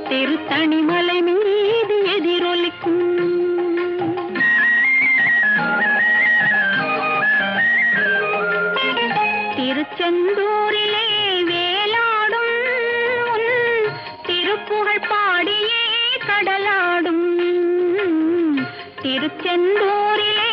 திருத்தணிமலை மீது எதிரொலிக்கும். திருச்செந்தூரிலே வேலாடும் உன் திருப்புகழ் பாடியே கடலாடும். திருச்செந்தூரிலே